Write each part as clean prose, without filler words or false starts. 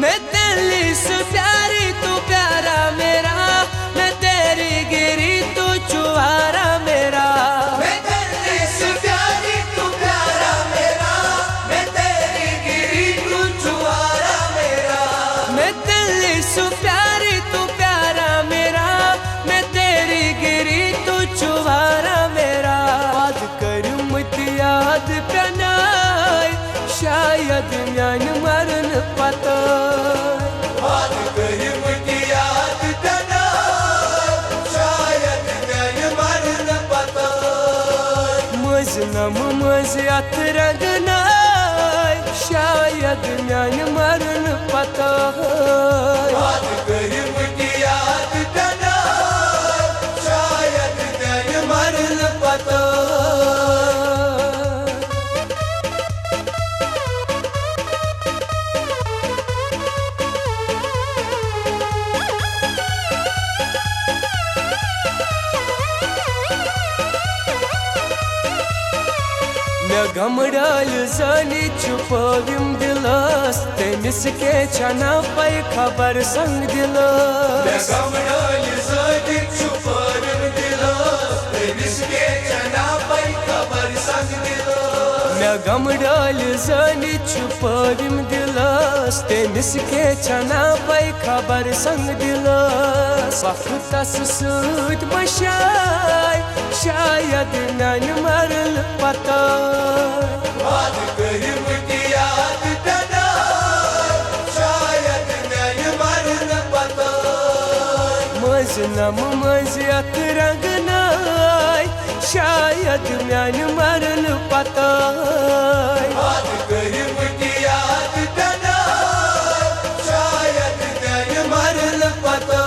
मैं तेरी से प्यारी तू प्यारा मेरा, मैं तेरी गिरी तू चुहारा मेरा। मैं तेरी से प्यारी तू प्यारा मेरा, मैं तेरी गिरी तू चुहारा मेरा। मैं तेरी से प्यारी तू प्यारा मेरा, मैं तेरी गिरी तू चुहारा मेरा। याद कर मत याद प्यानाय, शायद म्यान मरन पता। याद कर मत याद प्यानाय, शायद म्यान मरन पता। मजनम मज अत रंगनाय, शायद म्यान मरन पता। याद कर मत याद प्यानाय, शायद म्यान मरन पता। गमड़ाल जानी छुपविम दिलस, तेमिस के छना पै खबर संग दिलस। गमड़ाल जानी छुपविम दिलस, तेमिस के छना पै खबर संग दिलस। मैं गमड़ाल जानी छुपविम दिलस, तेमिस के छना पै खबर संग दिलस। वक्तस सूद मशाय, शायद म्यान मरल पता। याद कर मत याद प्यानाय, शायद म्यान मरन पता। मजनम मज अत रंगनाय, शायद म्यान मरल पता। याद कर मत याद प्यानाय, शायद म्यान मरन पता।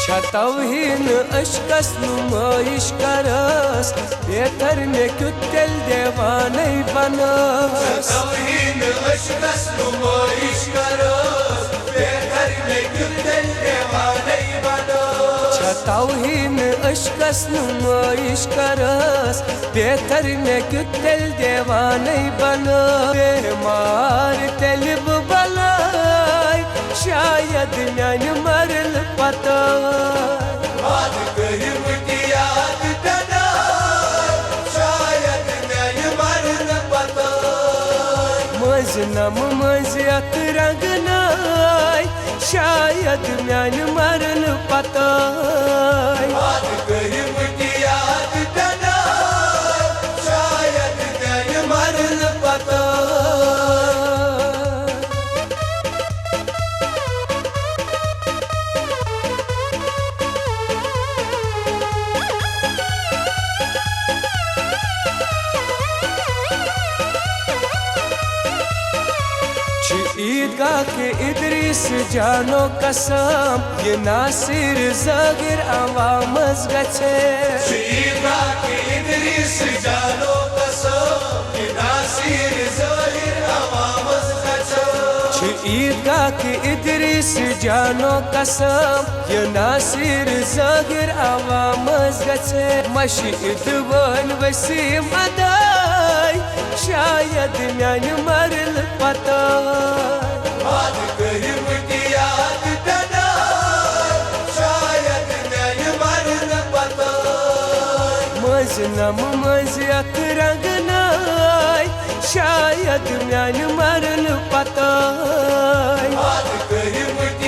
छतौहीन अशकस नुमाइश करस, बेहतर में कुत्तल देवाने बनस। छतौहीन अशकस नुमाइश करस, बेहतर में कुत्तल देवाने बनस। छतौहीन अशकस नुमाइश करस, बेहतर में कुत्तल देवाने बनस। बेमार तलब बलाय, शायद म्यान मरल पता। याद कर मत याद प्यानाय, शायद म्यान मरन पता। मजनम मज अत रंगनाय, शायद म्यान मरल पता। याद कर मत याद प्यानाय, शायद म्यान मरन पता। ईदगाह के इदरीस जानो कसम, ये नासिर ज़ागिर आवामज़ गछे। ईदगाह के इदरीस जानो कसम, ये नासिर ज़ागिर आवामज़ गछे। ईदगाह के इदरीस जानो कसम, ये नासिर ज़ागिर आवामज़ गछे। मशीद वन वसीम अदाय, शायद म्यान मरल पता। याद कर मत याद प्यानाय, शायद म्यान मरन पता। मजनम मज अत रंगनाय, शायद म्यान मरल पता। याद कर मत